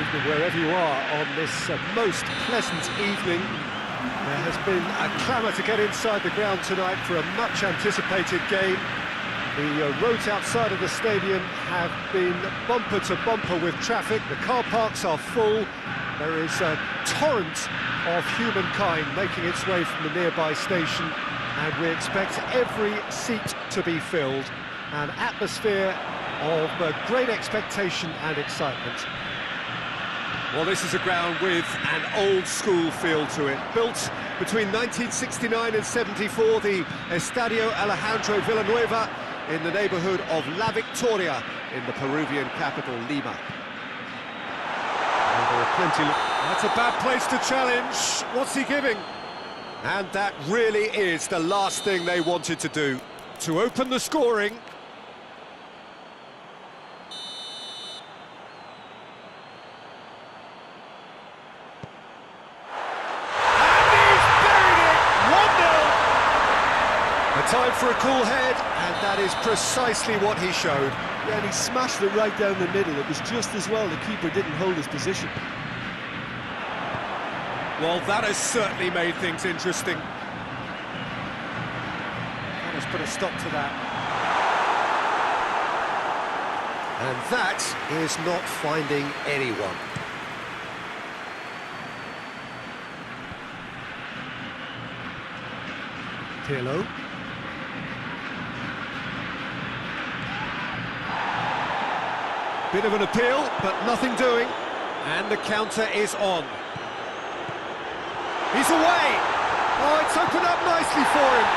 evening, wherever you are, on this most pleasant evening. There has been a clamour to get inside the ground tonight for a much-anticipated game. The roads outside of the stadium have been bumper to bumper with traffic. The car parks are full. There is a torrent of humankind making its way from the nearby station, and we expect every seat to be filled. An atmosphere of great expectation and excitement. Well, this is a ground with an old-school feel to it. Built between 1969 and 74, the Estadio Alejandro Villanueva in the neighbourhood of La Victoria in the Peruvian capital, Lima. There are plenty. That's a bad place to challenge. What's he giving? And that really is the last thing they wanted to do, to open the scoring. Time for a cool head, and that is precisely what he showed. Yeah, and he smashed it right down the middle. It was just as well the keeper didn't hold his position. Well, that has certainly made things interesting. That has put a stop to that. And that is not finding anyone. Pirlo. Bit of an appeal, but nothing doing. And the counter is on. He's away! Oh, it's opened up nicely for him.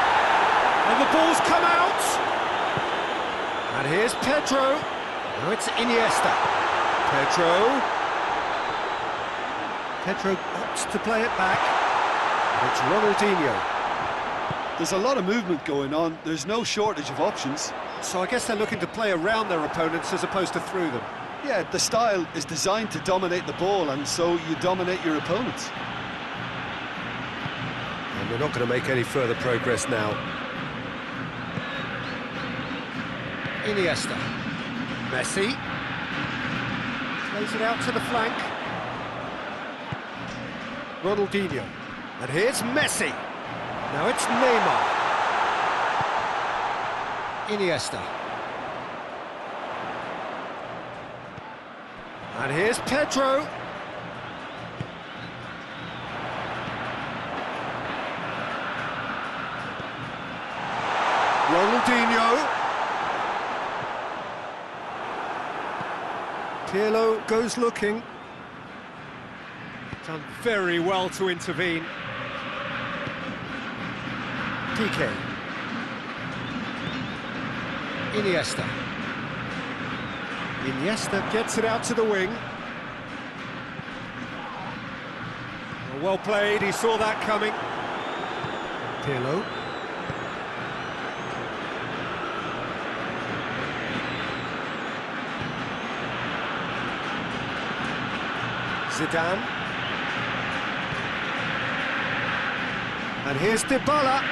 And the ball's come out. And here's Pedro. Now it's Iniesta. Pedro opts to play it back. It's Ronaldinho. There's a lot of movement going on. There's no shortage of options. So I guess they're looking to play around their opponents as opposed to through them. Yeah, the style is designed to dominate the ball, and so you dominate your opponents. And they're not going to make any further progress now. Iniesta. Messi. Plays it out to the flank. Ronaldinho. And here's Messi. Now it's Neymar. Iniesta. And here's Pedro. Ronaldinho. Pirlo goes looking. Done very well to intervene. PK. Iniesta. Iniesta gets it out to the wing. Well played, he saw that coming. Pirlo. Zidane. And here's Dybala.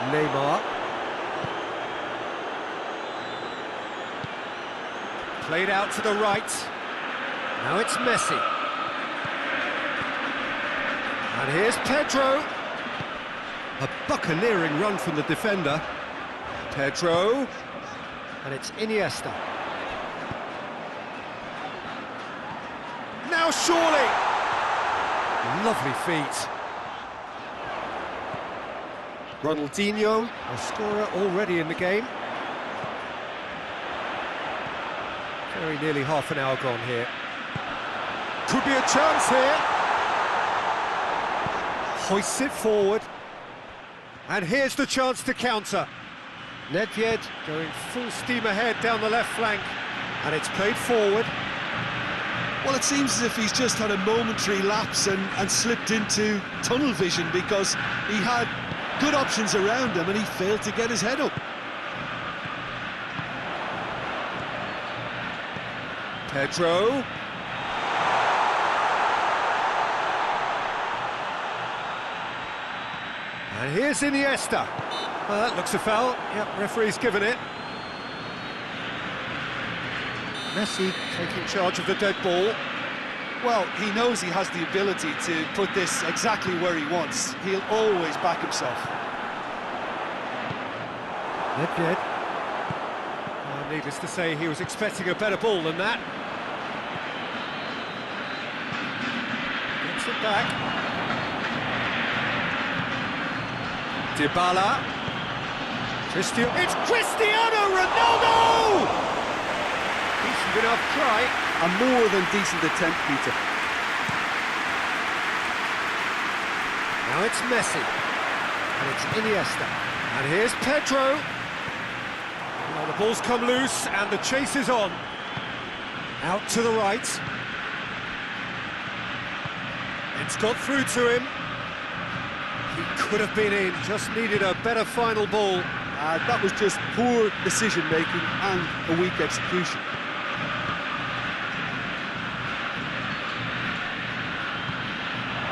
Neymar. Played out to the right. Now it's Messi. And here's Pedro. A buccaneering run from the defender. Pedro. And it's Iniesta. Now surely! Lovely feet. Ronaldinho, a scorer already in the game. Very nearly half an hour gone here. Could be a chance here. Hoists it forward. And here's the chance to counter. Nedved going full steam ahead down the left flank. And it's played forward. Well, it seems as if he's just had a momentary lapse and slipped into tunnel vision, because he had good options around him and he failed to get his head up. Pedro. And here's Iniesta. Well, that looks a foul. Yep, referee's given it. Messi taking charge of the dead ball. Well, he knows he has the ability to put this exactly where he wants. He'll always back himself. Nedved. Well, needless to say, he was expecting a better ball than that. Gets it back. Dybala. It's Cristiano Ronaldo! Decent enough try. A more than decent attempt, Peter. Now it's Messi. And it's Iniesta. And here's Pedro. Well, the ball's come loose and the chase is on. Out to the right. It's got through to him. He could have been in, just needed a better final ball. That was just poor decision-making and a weak execution.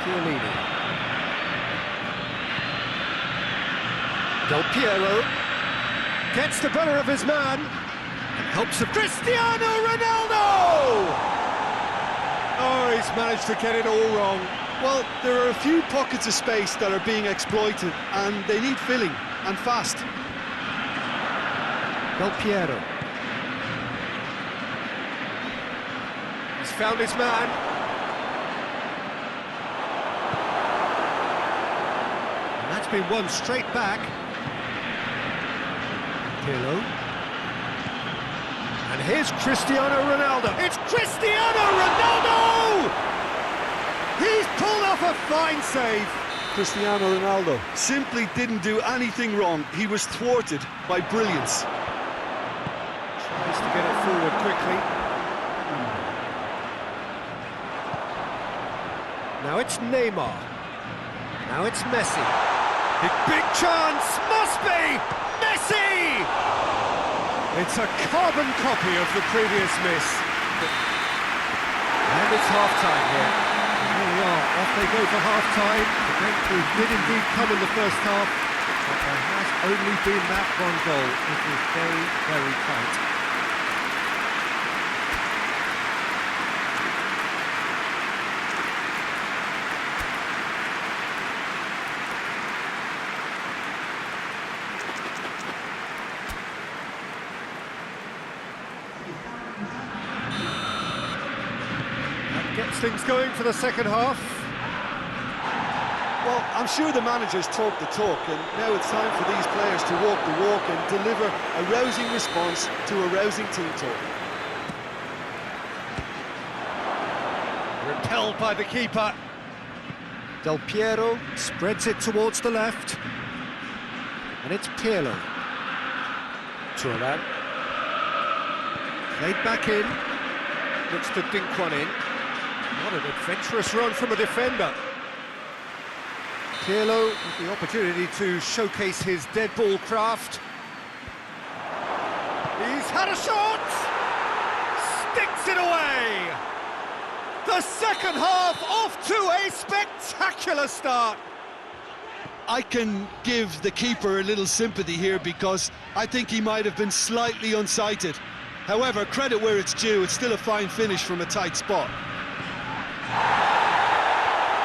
Chiellini. Del Piero gets the better of his man and helps of Cristiano Ronaldo! Oh, he's managed to get it all wrong. Well, there are a few pockets of space that are being exploited and they need filling, and fast. Del Piero. He's found his man. And that's been won straight back. Pirlo. And here's Cristiano Ronaldo. It's Cristiano Ronaldo! He's pulled off a fine save. Cristiano Ronaldo simply didn't do anything wrong. He was thwarted by brilliance. Tries to get it forward quickly. Now it's Neymar. Now it's Messi. Big chance! Must be! Messi! It's a carbon copy of the previous miss. And it's half-time here. Here we are, off they go for half-time. The breakthrough did indeed come in the first half, but there has only been that one goal. It was very, very tight. Gets things going for the second half. Well, I'm sure the manager's talked the talk, and now it's time for these players to walk the walk and deliver a rousing response to a rousing team talk. Repelled by the keeper. Del Piero spreads it towards the left. And it's Pirlo. Thuram. Played back in. Looks to dink one in. What an adventurous run from a defender. Pirlo with the opportunity to showcase his dead ball craft. He's had a shot! Sticks it away! The second half off to a spectacular start. I can give the keeper a little sympathy here because I think he might have been slightly unsighted. However, credit where it's due, it's still a fine finish from a tight spot.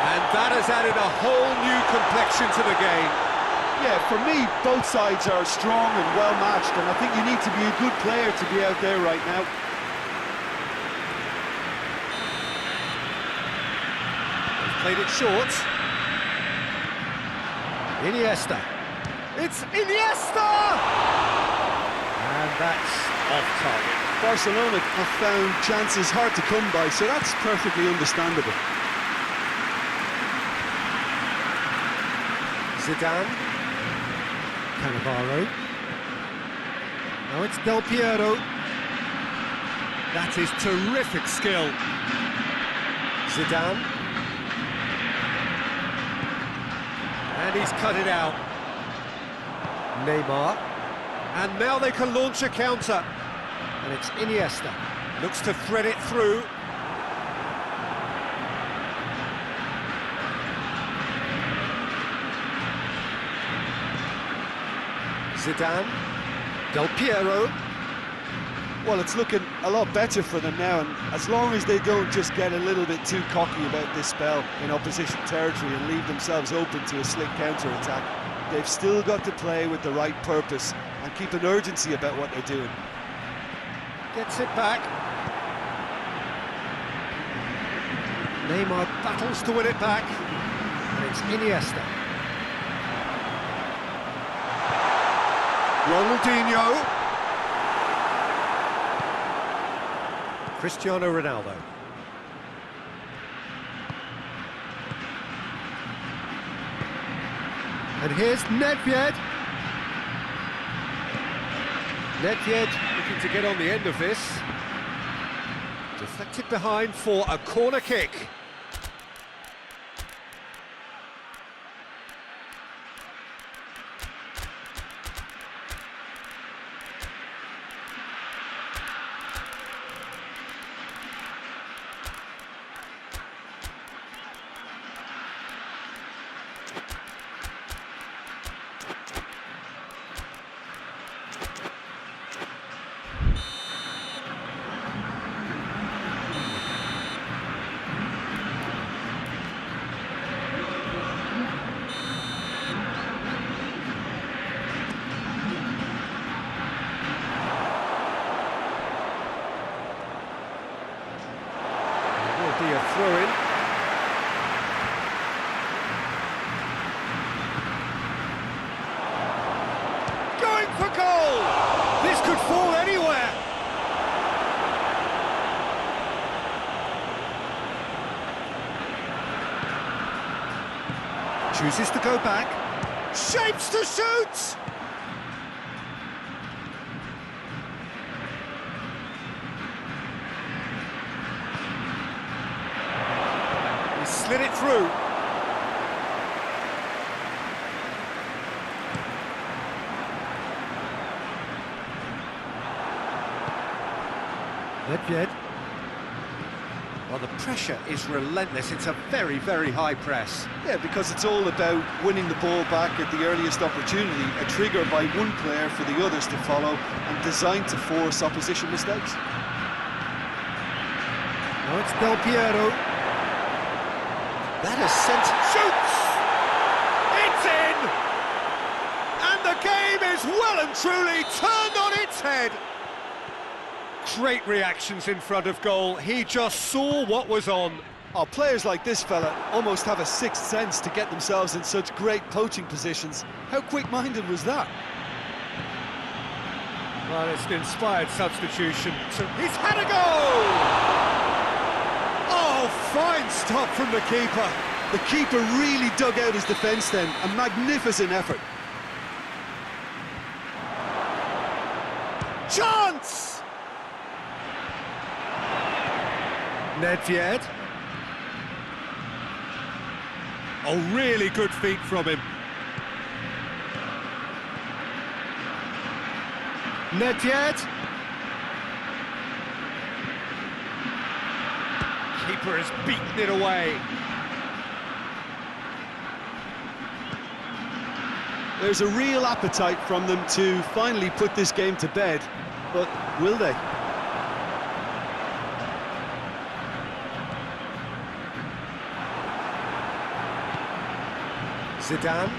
And that has added a whole new complexion to the game. Yeah, for me, both sides are strong and well-matched, and I think you need to be a good player to be out there right now. They've played it short. Iniesta. It's Iniesta! And that's off target. Barcelona have found chances hard to come by, so that's perfectly understandable. Zidane. Cannavaro. Now it's Del Piero. That is terrific skill. Zidane. And he's cut it out. Neymar. And now they can launch a counter. And it's Iniesta. Looks to thread it through. Zidane, Del Piero. Well, it's looking a lot better for them now, and as long as they don't just get a little bit too cocky about this spell in opposition territory and leave themselves open to a slick counter-attack, they've still got to play with the right purpose and keep an urgency about what they're doing. Gets it back. Neymar battles to win it back, and it's Iniesta. Ronaldinho. Cristiano Ronaldo. And here's Nedved. Nedved looking to get on the end of this. Deflected behind for a corner kick. Be a throw-in. Going for goal! This could fall anywhere! Chooses to go back. Shapes to shoot! Slid it through. Nedved. Well, the pressure is relentless. It's a very, very high press. Yeah, because it's all about winning the ball back at the earliest opportunity, a trigger by one player for the others to follow, and designed to force opposition mistakes. Now it's Del Piero. That is sent. Shoots! It's in! And the game is well and truly turned on its head. Great reactions in front of goal. He just saw what was on. Oh, players like this fella almost have a sixth sense to get themselves in such great poaching positions. How quick-minded was that? Well, it's an inspired substitution. So he's had a goal! Oh, fine stop from the keeper. The keeper really dug out his defence then. A magnificent effort. Chance! Nedved. Oh, really good feet from him. Nedved. Keeper has beaten it away. There's a real appetite from them to finally put this game to bed, but will they? Zidane.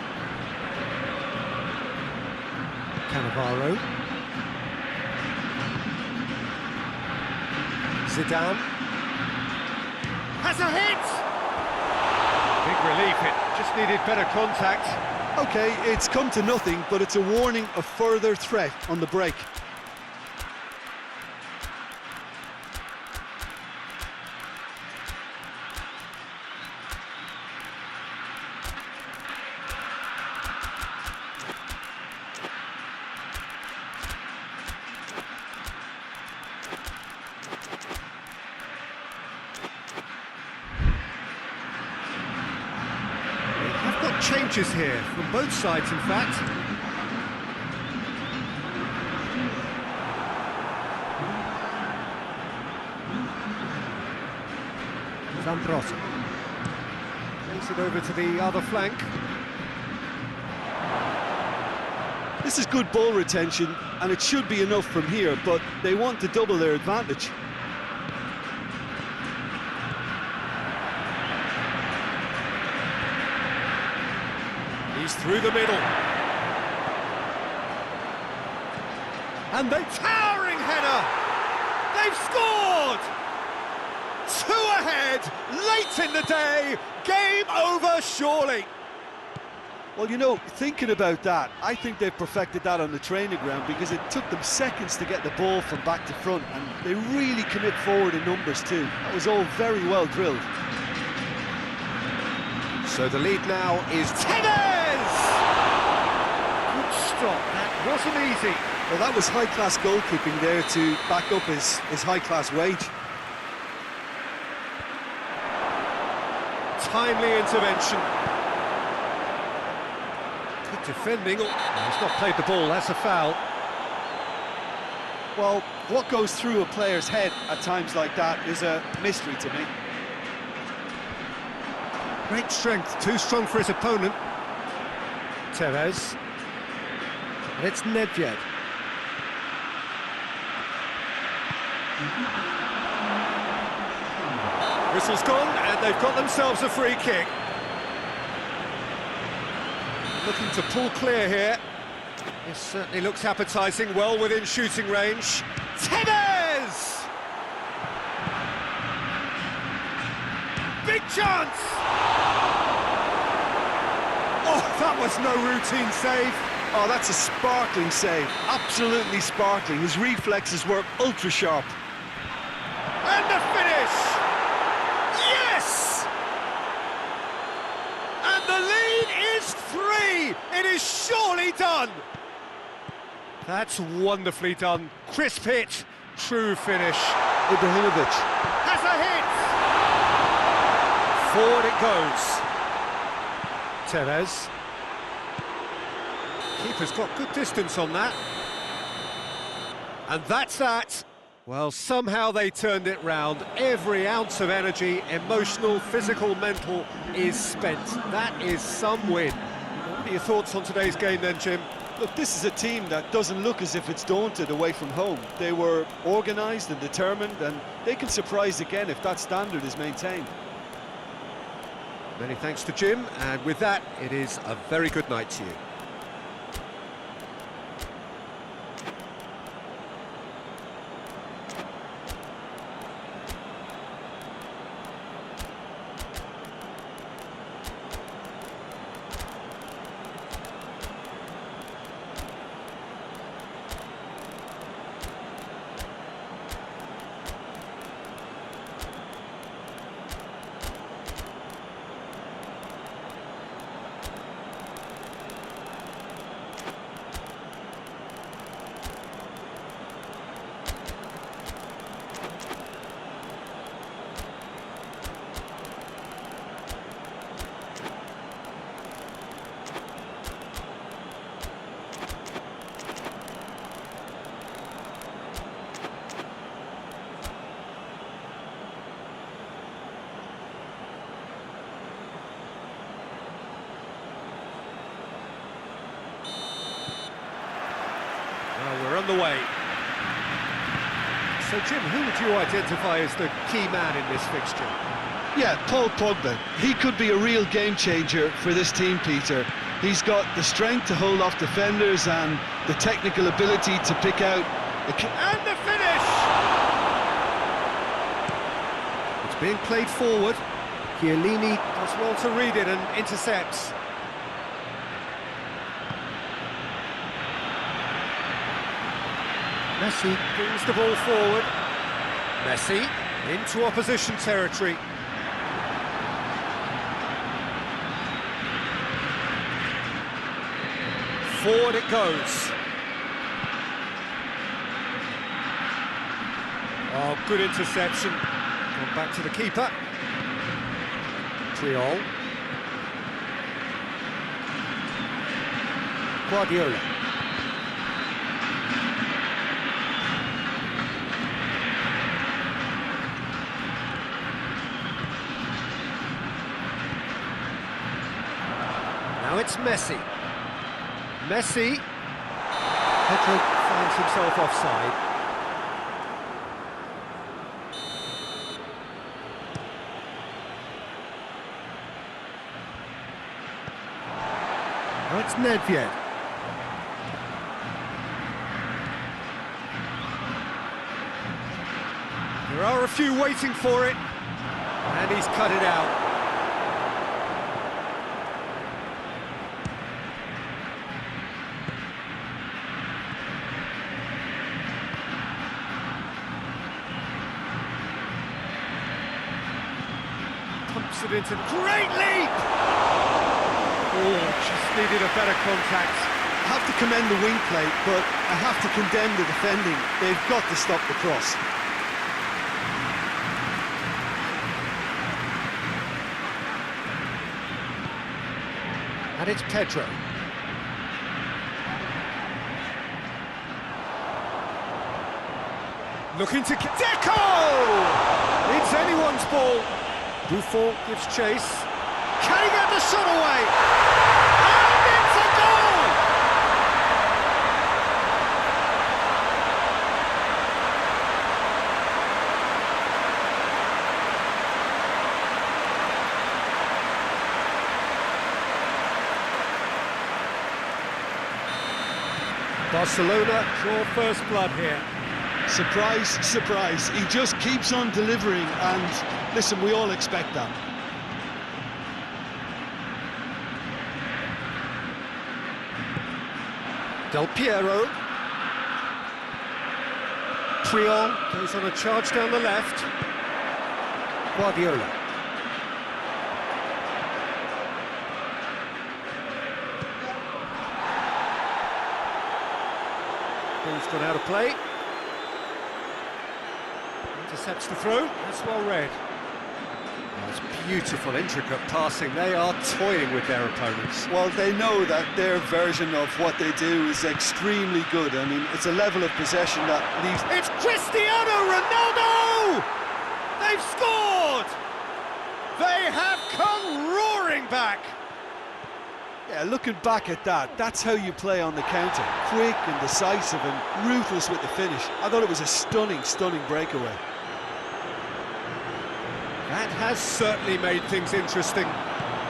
Cannavaro. Zidane. Has a hit! Big relief, it just needed better contact. OK, it's come to nothing, but it's a warning of further threat on the break. Changes here from both sides, in fact. Zambrotta plays it over to the other flank. This is good ball retention, and it should be enough from here, but they want to double their advantage. He's through the middle. And they towering header! They've scored! 2 ahead, late in the day, game over surely. Well, you know, thinking about that, I think they've perfected that on the training ground because it took them seconds to get the ball from back to front, and they really commit forward in numbers too. That was all very well drilled. So the lead now is Tevez! Good stop, that wasn't easy. Well, that was high-class goalkeeping there to back up his high-class wage. Timely intervention. Good defending. Oh, he's not played the ball, that's a foul. Well, what goes through a player's head at times like that is a mystery to me. Great strength, too strong for his opponent. Tevez. And it's Nedved. Whistle's gone, and they've got themselves a free kick. Looking to pull clear here. This certainly looks appetising, well within shooting range. Tevez! Big chance! Oh, that was no routine save. Oh, that's a sparkling save. Absolutely sparkling. His reflexes were ultra-sharp. And the finish! Yes! And the lead is 3! It is surely done! That's wonderfully done. Crisp hit, true finish. Ibrahimovic Has a hit! Forward it goes. Tevez. Keeper's got good distance on that. And that's that. Well, somehow they turned it round. Every ounce of energy, emotional, physical, mental, is spent. That is some win. What are your thoughts on today's game then, Jim? Look, this is a team that doesn't look as if it's daunted away from home. They were organised and determined, and they can surprise again if that standard is maintained. Many thanks to Jim, and with that, it is a very good night to you. Well, we're on the way. So, Jim, who would you identify as the key man in this fixture? Yeah, Paul Pogba. He could be a real game changer for this team, Peter. He's got the strength to hold off defenders and the technical ability to pick out... And the finish! It's being played forward. Chiellini does well to read it and intercepts. Messi brings the ball forward. Messi into opposition territory. Forward it goes. Oh, good interception. Gone back to the keeper. Triol. Guardiola. Now it's Messi. Messi Pedro finds himself offside. Now it's Nedved. There are a few waiting for it, and he's cut it out. Pumps it into... Great leap! Oh, just needed a better contact. I have to commend the wing play, but I have to condemn the defending. They've got to stop the cross. And it's Pedro. Looking to... Deco! It's anyone's ball. Buffon gives chase. Can he get the shot away? And it's a goal! Barcelona draw first blood here. Surprise, surprise. He just keeps on delivering, and listen, we all expect that. Del Piero. Puyol goes on a charge down the left. Guardiola. Ball's gone out of play. Intercepts the throw. That's well read. That's beautiful, intricate passing. They are toying with their opponents. Well, they know that their version of what they do is extremely good. I mean, it's a level of possession that leaves... It's Cristiano Ronaldo! They've scored! They have come roaring back! Yeah, looking back at that, that's how you play on the counter. Quick and decisive and ruthless with the finish. I thought it was a stunning, stunning breakaway. That has certainly made things interesting.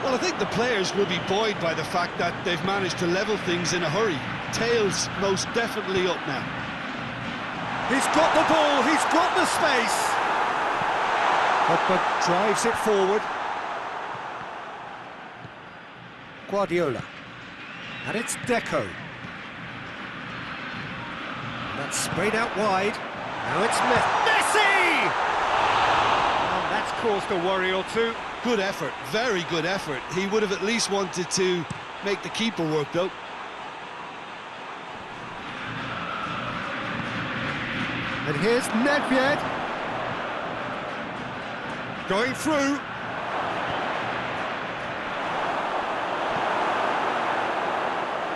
Well, I think the players will be buoyed by the fact that they've managed to level things in a hurry. Tails most definitely up now. He's got the ball, he's got the space. Pogba drives it forward. Guardiola. And it's Deco. That's sprayed out wide. Now it's Messi! Well, that's caused a worry or two. Good effort, very good effort. He would have at least wanted to make the keeper work, though. And here's Nedved. Going through.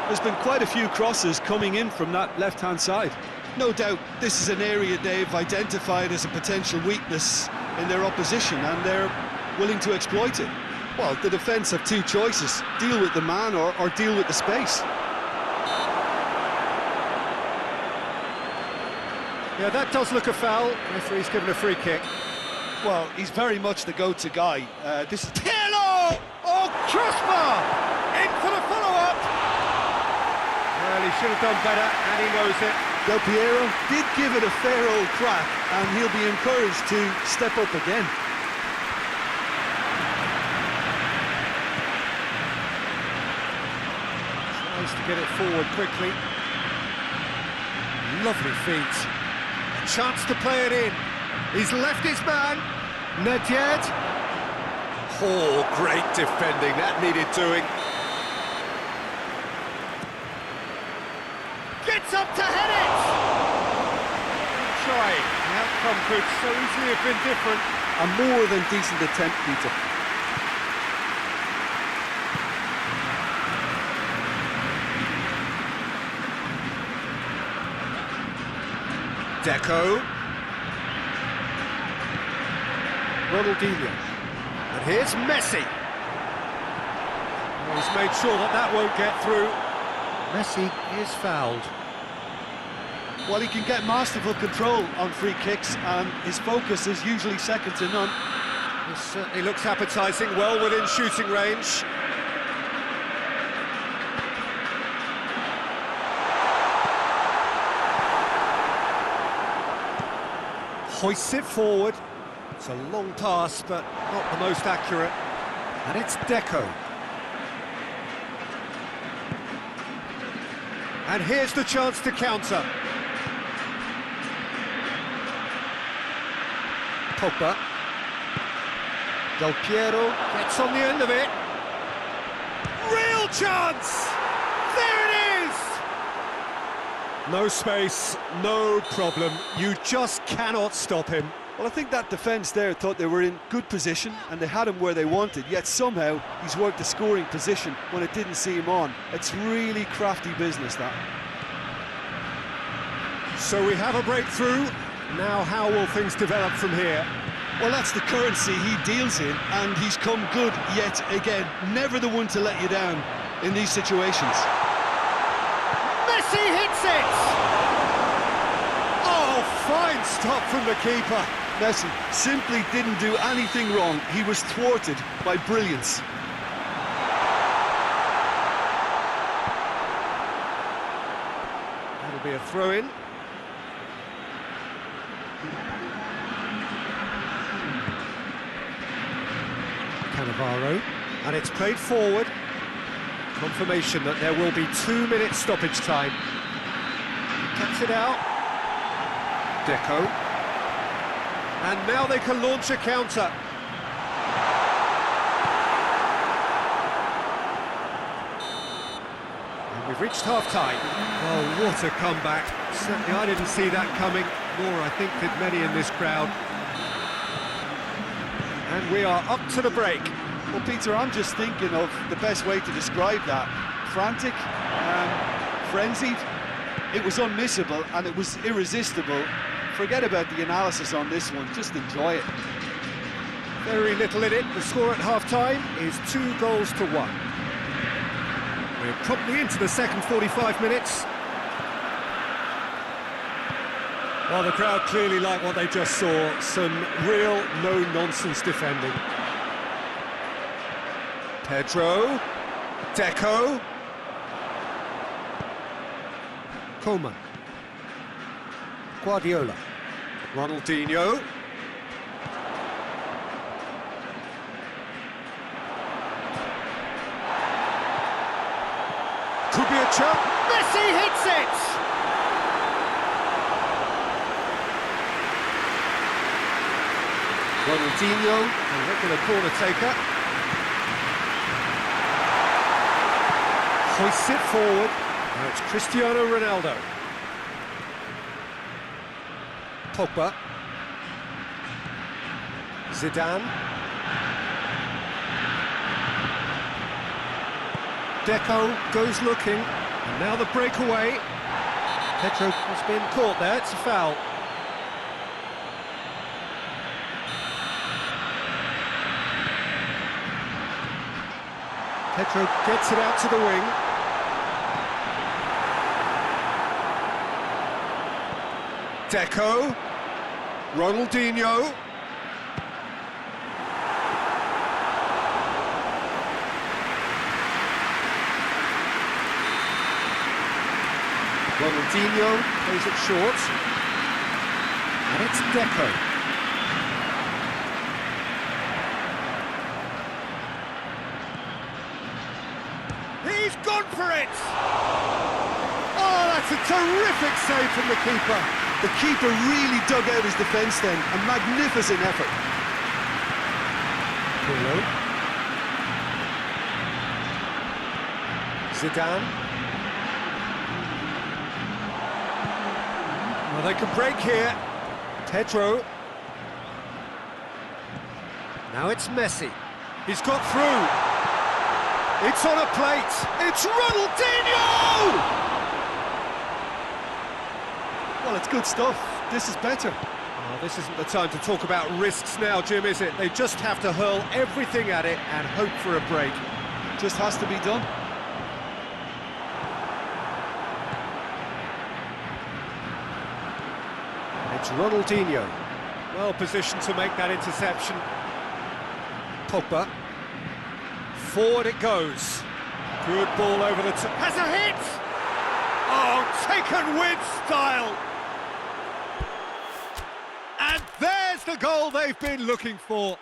There's been quite a few crosses coming in from that left-hand side. No doubt this is an area they've identified as a potential weakness in their opposition, and they're willing to exploit it. Well, the defence have two choices: deal with the man or deal with the space. Yeah, that does look a foul. Referee's given a free kick. Well, he's very much the go-to guy. This is... Pirlo! Oh, crossbar! In for the follow-up! Well, he should have done better, and he knows it. Del Piero did give it a fair old crack, and he'll be encouraged to step up again. Tries to get it forward quickly. Lovely feet. A chance to play it in. He's left his man. Nedved. Oh, great defending. That needed doing. Gets up to head it! Try. The outcome could so easily have been different. A more than decent attempt, Peter. Deco. Ronaldinho. And here's Messi. Oh, he's made sure that that won't get through. Messi is fouled. Well, he can get masterful control on free kicks, and his focus is usually second to none. This certainly looks appetising, well within shooting range. Hoists it forward. It's a long pass, but not the most accurate. And it's Deco. And here's the chance to counter. Pogba. Del Piero gets on the end of it. Real chance! There it is! No space, no problem. You just cannot stop him. Well, I think that defence there thought they were in good position and they had him where they wanted, yet somehow he's worked the scoring position when it didn't see him on. It's really crafty business, that. So we have a breakthrough. Now how will things develop from here? Well, that's the currency he deals in, and he's come good yet again. Never the one to let you down in these situations. Messi hits it! Oh, fine stop from the keeper. Messi simply didn't do anything wrong. He was thwarted by brilliance. That'll be a throw-in. Cannavaro, and it's played forward. Confirmation that there will be 2 minutes stoppage time. Cuts it out. Deco. And now they can launch a counter. And we've reached half-time. Oh, what a comeback. Certainly I didn't see that coming, nor I think did many in this crowd. And we are up to the break. Well, Peter, I'm just thinking of the best way to describe that. Frantic, frenzied. It was unmissable and it was irresistible. Forget about the analysis on this one, just enjoy it. Very little in it. The score at half-time is 2-1. We're probably into the second 45 minutes. Well, the crowd clearly like what they just saw. Some real no-nonsense defending. Pedro. Deco. Coman. Guardiola. Ronaldinho. Could be a chance. Messi hits it! Ronaldinho, a regular corner taker. Hoists it forward. Now it's Cristiano Ronaldo. Pogba. Zidane. Deco goes looking. And now the breakaway. Pedro has been caught there. It's a foul. Pedro gets it out to the wing. Deco. Ronaldinho. Ronaldinho plays it short. And it's Deco. He's gone for it! Oh, that's a terrific save from the keeper. The keeper really dug out his defence then. A magnificent effort. Pirlo. Zidane. Well, they can break here. Pedro. Now it's Messi. He's got through. It's on a plate. It's Ronaldinho! Well, it's good stuff. This is better. Oh, this isn't the time to talk about risks now, Jim, is it? They just have to hurl everything at it and hope for a break. Just has to be done. It's Ronaldinho. Well positioned to make that interception. Pogba. Forward it goes. Good ball over the top. Has a hit! Oh, taken with style! And there's the goal they've been looking for.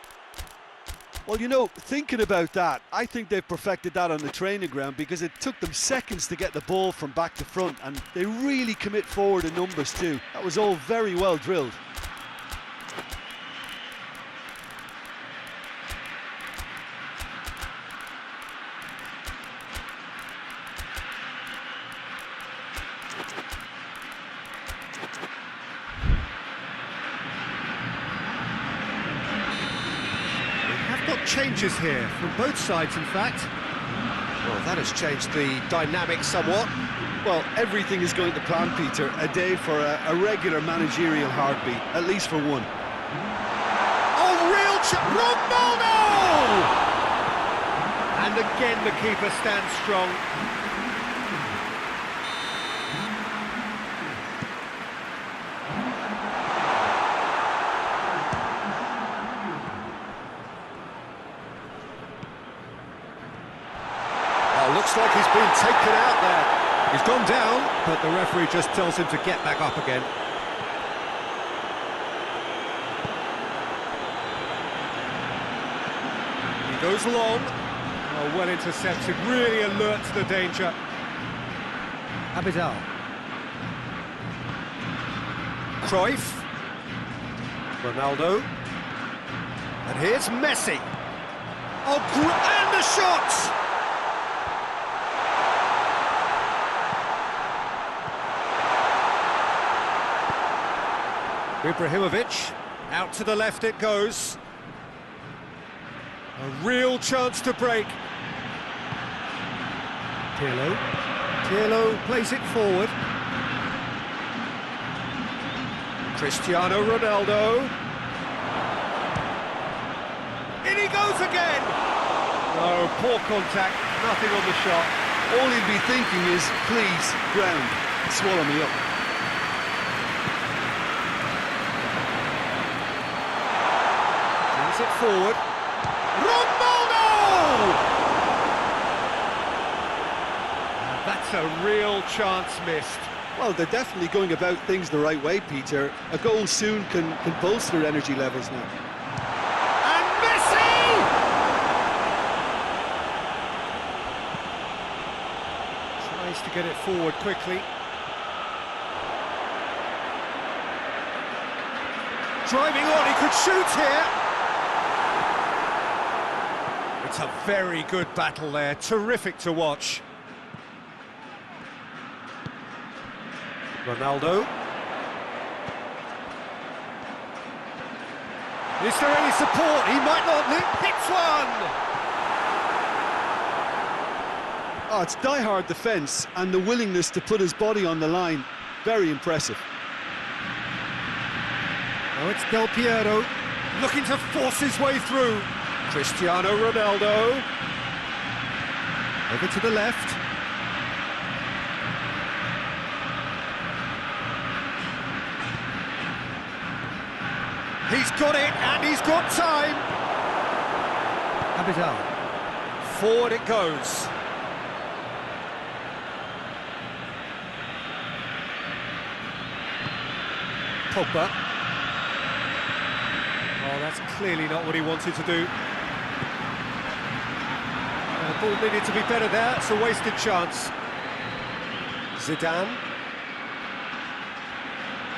Well, you know, thinking about that, I think they've perfected that on the training ground because it took them seconds to get the ball from back to front, and they really commit forward in numbers too. That was all very well drilled. Changes here from both sides, in fact. Well, that has changed the dynamic somewhat. Well, everything is going to plan, Peter. A day for a regular managerial heartbeat, at least for one. Oh, real Ronaldo! And again, the keeper stands strong. Looks like he's been taken out there. He's gone down, but the referee just tells him to get back up again. He goes long. Oh, well intercepted, really alert to the danger. Abidal. Cruyff. Ronaldo. And here's Messi. Oh, and the shot! Ibrahimovic, out to the left it goes. A real chance to break. Pirlo plays it forward. Cristiano Ronaldo. In he goes again! No, poor contact, nothing on the shot. All he'd be thinking is, please, ground, swallow me up. It forward. Ronaldo! That's a real chance missed. Well, they're definitely going about things the right way, Peter. A goal soon can bolster energy levels now. And Messi! Tries to get it forward quickly. Driving on, he could shoot here. It's a very good battle there, terrific to watch. Ronaldo. Is there any support? He might not hits one! Oh, it's die-hard defence and the willingness to put his body on the line. Very impressive. Now it's Del Piero, looking to force his way through. Cristiano Ronaldo. Over to the left. He's got it, and he's got time. Abidal. Forward it goes. Pogba. Oh, that's clearly not what he wanted to do. The ball needed to be better there, it's a wasted chance. Zidane.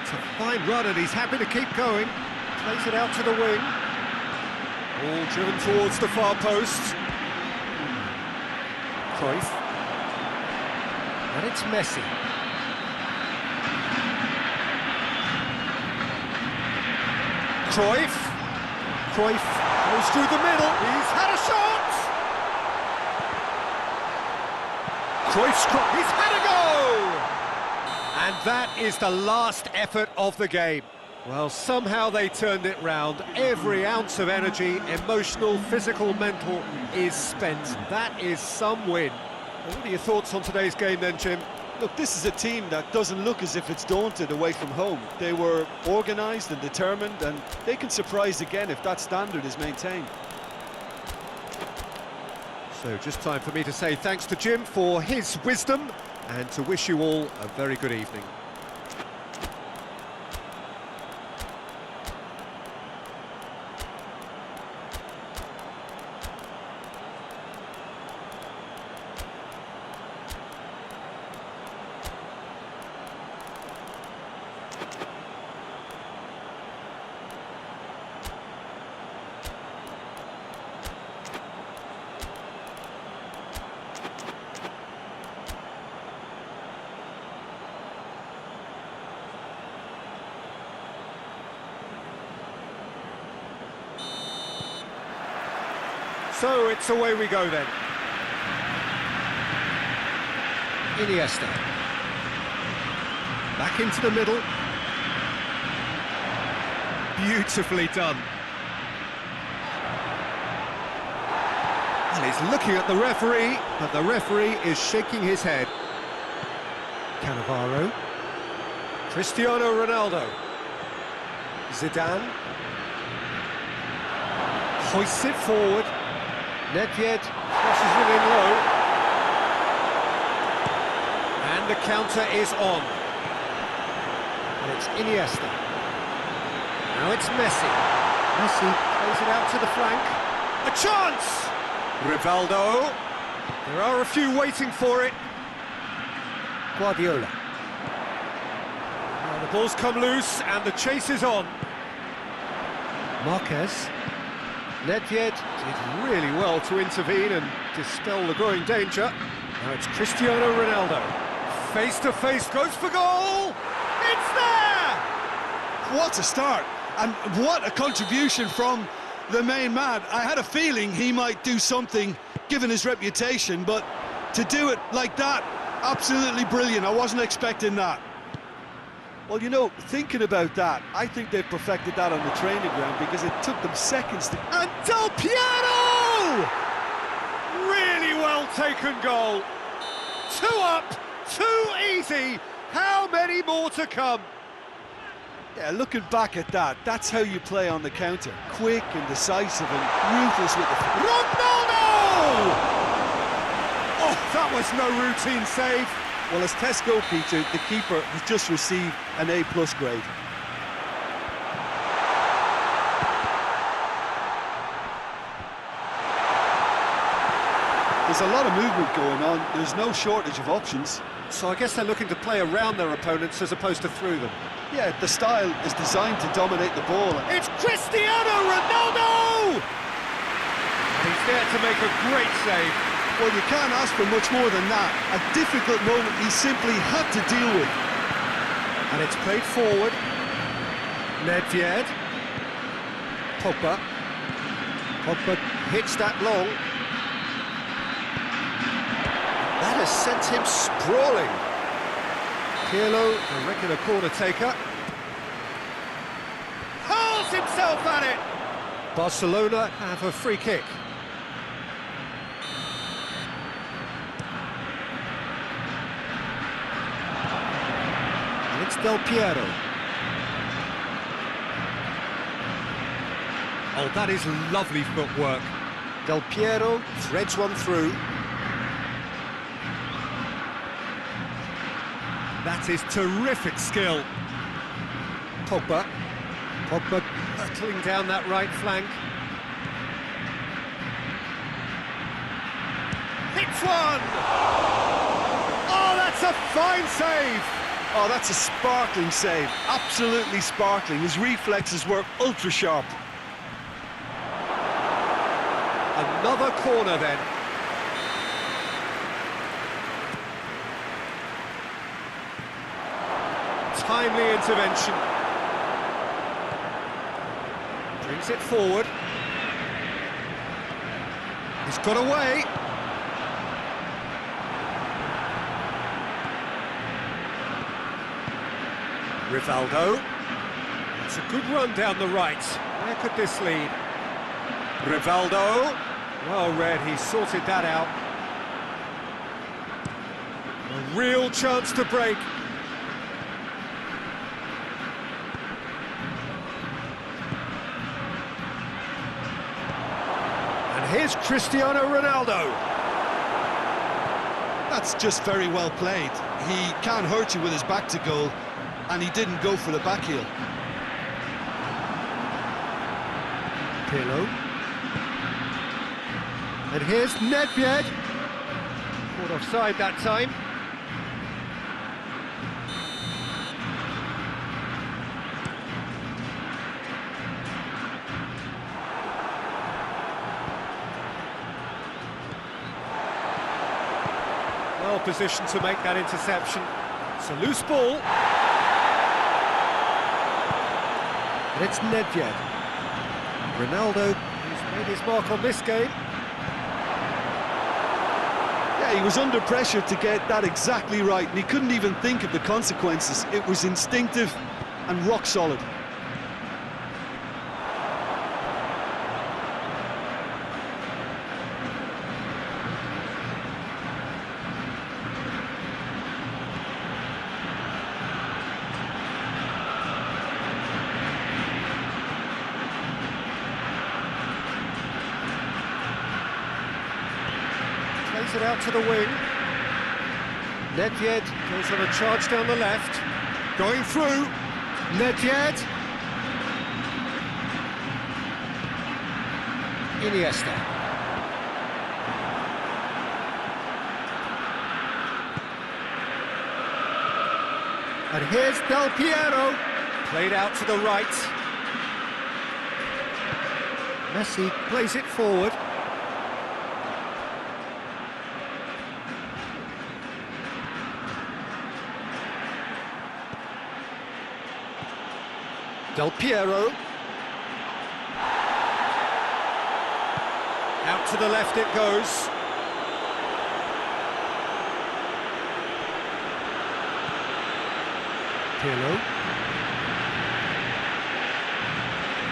It's a fine run and he's happy to keep going. Plays it out to the wing. All driven towards the far post. Cruyff. And it's Messi. Cruyff goes through the middle. He's had a shot! He's had a go! And that is the last effort of the game. Well, somehow they turned it round. Every ounce of energy, emotional, physical, mental, is spent. That is some win. What are your thoughts on today's game then, Jim? Look, this is a team that doesn't look as if it's daunted away from home. They were organised and determined, and they can surprise again if that standard is maintained. So just time for me to say thanks to Jim for his wisdom and to wish you all a very good evening. So it's away we go then. Iniesta. Back into the middle. Beautifully done. And he's looking at the referee, but the referee is shaking his head. Cannavaro. Cristiano Ronaldo. Zidane. Hoists it forward. Nedved crosses it in low. And the counter is on. And it's Iniesta. Now it's Messi. Messi plays it out to the flank. A chance! Rivaldo. There are a few waiting for it. Guardiola. Now the ball's come loose and the chase is on. Marquez. Nedved did really well to intervene and dispel the growing danger. Now it's Cristiano Ronaldo. Face to face, goes for goal! It's there! What a start, and what a contribution from the main man. I had a feeling he might do something, given his reputation, but to do it like that, absolutely brilliant. I wasn't expecting that. Well, you know, thinking about that, I think they've perfected that on the training ground because it took them seconds to... And Del Piero! Really well taken goal. 2 up, 2 easy. How many more to come? Yeah, looking back at that, that's how you play on the counter. Quick and decisive and ruthless with the... Ronaldo! Oh, that was no routine save. Well, as Tesco, Peter, the keeper has just received an A+ grade. There's a lot of movement going on. There's no shortage of options. So I guess they're looking to play around their opponents as opposed to through them. Yeah, the style is designed to dominate the ball. It's Cristiano Ronaldo! And he's there to make a great save. Well, you can't ask for much more than that. A difficult moment he simply had to deal with. And it's played forward. Nedved. Pogba. Pogba hits that long. That has sent him sprawling. Pirlo, a regular corner taker. Hurls himself at it! Barcelona have a free kick. It's Del Piero. Oh, that is lovely footwork. Del Piero threads one through. That is terrific skill. Pogba. Pogba hurtling down that right flank. Hits one! Oh, that's a fine save! Oh, that's a sparkling save. Absolutely sparkling. His reflexes were ultra sharp. Another corner then. Timely intervention. Brings it forward. He's got away. Rivaldo. It's a good run down the right. Where could this lead? Rivaldo. Well read, he sorted that out. A real chance to break. And here's Cristiano Ronaldo. That's just very well played. He can't hurt you with his back to goal, and he didn't go for the back heel. Pirlo. And here's Nedved. Caught offside that time. Well positioned to make that interception. It's a loose ball. And it's Nedved. Ronaldo, who's made his mark on this game. Yeah, he was under pressure to get that exactly right, and he couldn't even think of the consequences. It was instinctive and rock solid. Plays it out to the wing. Nedved goes on a charge down the left. Going through. Nedved. Iniesta. And here's Del Piero. Played out to the right. Messi plays it forward. Del Piero. Out to the left it goes. Pirlo.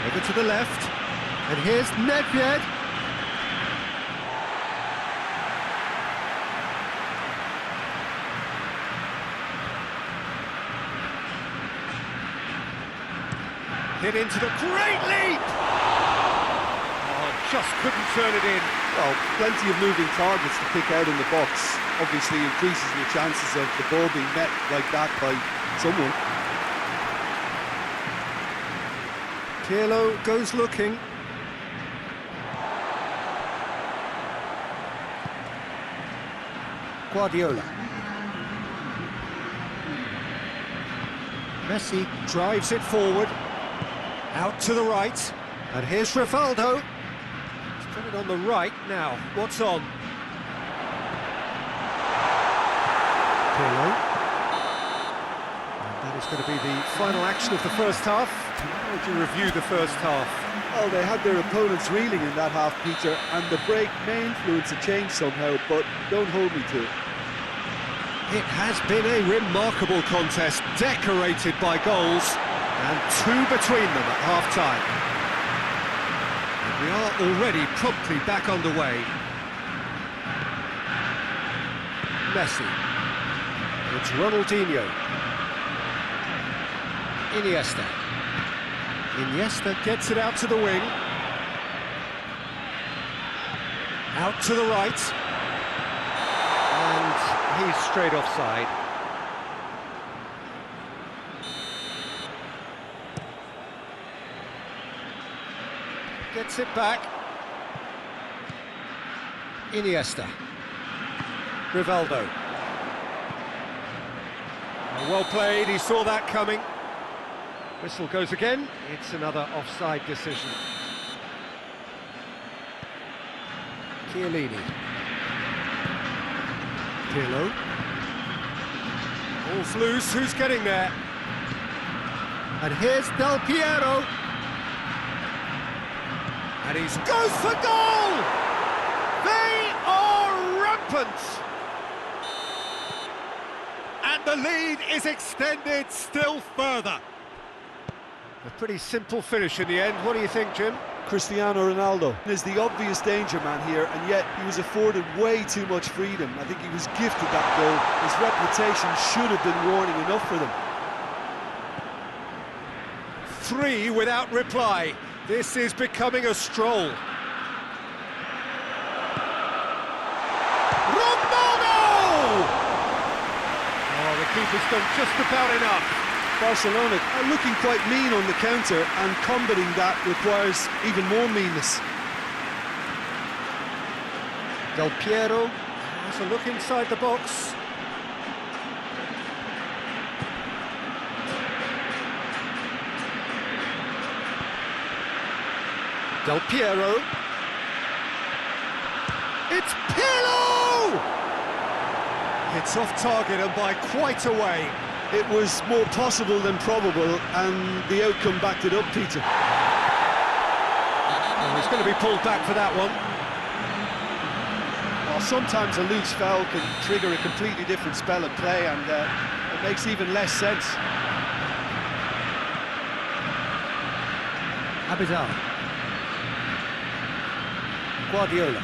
Over to the left. And here's Nedved. Hit into the great leap! Oh, just couldn't turn it in. Well, plenty of moving targets to pick out in the box. Obviously increases your chances of the ball being met like that by someone. Pirlo goes looking. Guardiola. Messi drives it forward. Out to the right. And here's Rivaldo. He's got it on the right now. What's on? Pirlo. And that is going to be the final action of the first half. How would you review the first half? Well, they had their opponents reeling in that half, Peter, and the break may influence a change somehow, but don't hold me to it. It has been a remarkable contest, decorated by goals, and two between them at half-time. And we are already promptly back underway. Messi. It's Ronaldinho. Iniesta. Iniesta gets it out to the wing. Out to the right. And he's straight offside. Gets it back. Iniesta. Rivaldo. Well played, he saw that coming. Whistle goes again, it's another offside decision. Chiellini. Pirlo. Ball's loose, who's getting there? And here's Del Piero. And he goes for goal! They are rampant! And the lead is extended still further. A pretty simple finish in the end. What do you think, Jim? Cristiano Ronaldo is the obvious danger man here, and yet he was afforded way too much freedom. I think he was gifted that goal. His reputation should have been warning enough for them. 3 without reply. This is becoming a stroll. Ronaldo! Oh, the keeper's done just about enough. Barcelona are looking quite mean on the counter, and combating that requires even more meanness. Del Piero has a look inside the box. Del Piero. It's Pirlo! It's off target and by quite a way. It was more possible than probable, and the outcome backed it up, Peter. Oh, he's going to be pulled back for that one. Well, sometimes a loose foul can trigger a completely different spell of play, and it makes even less sense. Abidal. Guardiola.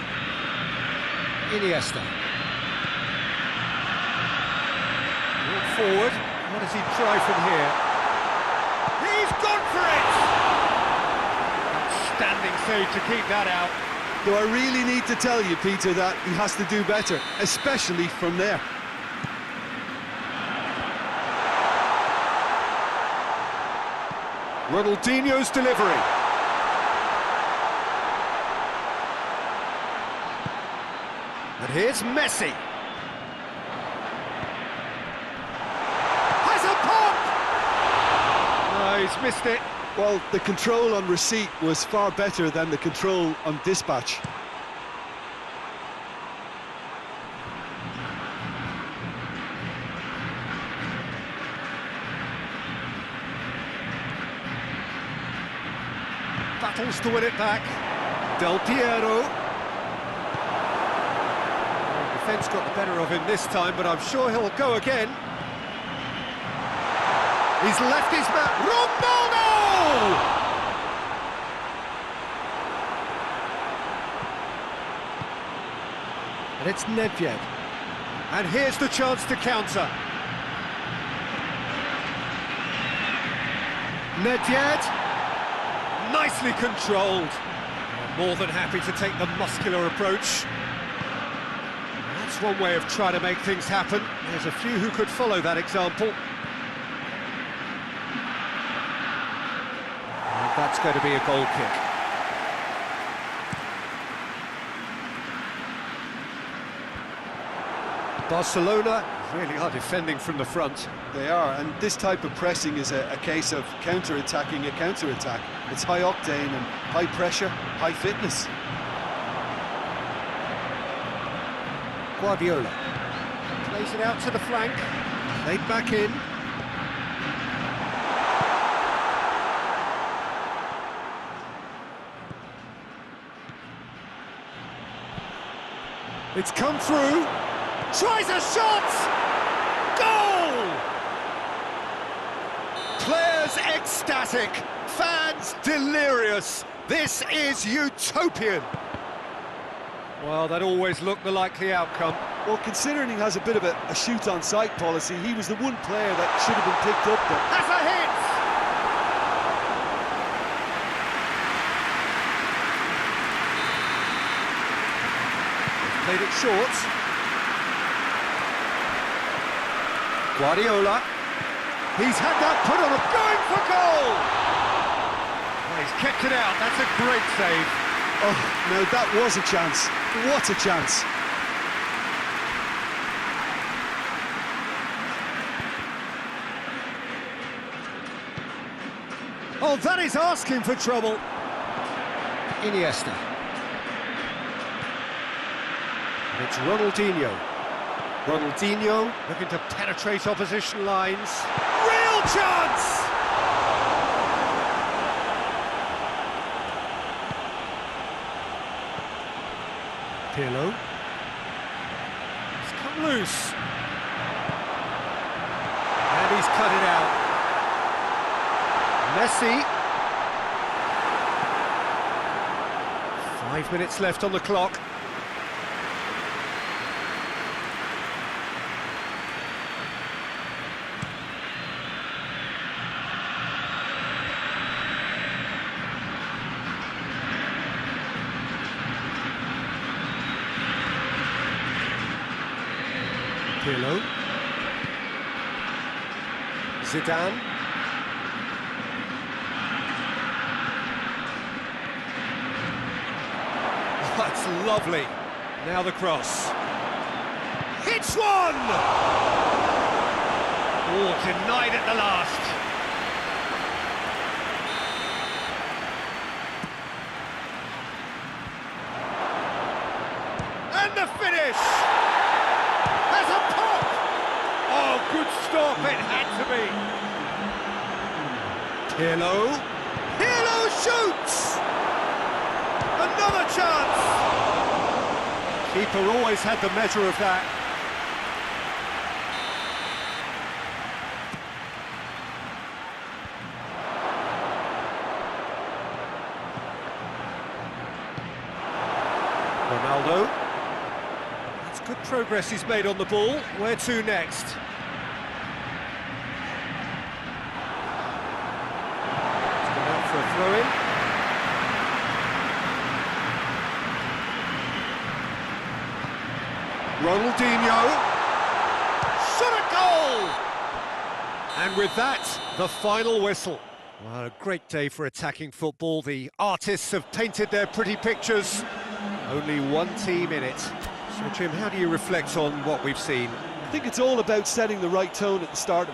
Iniesta. Walk forward. What does he try from here? He's gone for it! Outstanding save to keep that out. Do I really need to tell you, Peter, that he has to do better, especially from there? Ronaldinho's delivery. And here's Messi. Has a pop! No, he's missed it. Well, the control on receipt was far better than the control on dispatch. Battles to win it back. Del Piero. Defence got the better of him this time, but I'm sure he'll go again. He's left his man. Ronaldo! And it's Nedved. And here's the chance to counter. Nedved. Nicely controlled. More than happy to take the muscular approach. That's one way of trying to make things happen. There's a few who could follow that example. And that's going to be a goal kick. Barcelona really are defending from the front. They are, and this type of pressing is a case of counter-attacking a counter-attack. It's high octane and high pressure, high fitness. Guardiola plays it out to the flank, laid back in. It's come through, tries a shot! Goal! Players ecstatic, fans delirious. This is utopian. Well, that always looked the likely outcome. Well, considering he has a bit of a shoot-on-sight policy, he was the one player that should have been picked up there. That's a hit! They've played it short. Guardiola. He's had that put on a going for goal! Well, he's kept it out. That's a great save. Oh, now that was a chance. What a chance. Oh, that is asking for trouble. Iniesta. And it's Ronaldinho. Ronaldinho looking to penetrate opposition lines. Real chance! Pirlo. He's come loose. And he's cut it out. Messi. 5 minutes left on the clock. Pirlo. Zidane. Oh, that's lovely. Now the cross. Hits one! Oh, denied at the last. And the finish! There's a pop! Oh, good stop, it had to be. Pirlo. Pirlo shoots! Another chance! Keeper always had the measure of that. Ronaldo. That's good progress he's made on the ball. Where to next? He's gone out for a throw-in. Ronaldinho. Shot a goal! And with that, the final whistle. Well, a great day for attacking football. The artists have painted their pretty pictures. Only one team in it. So, Jim, how do you reflect on what we've seen? I think it's all about setting the right tone at the start of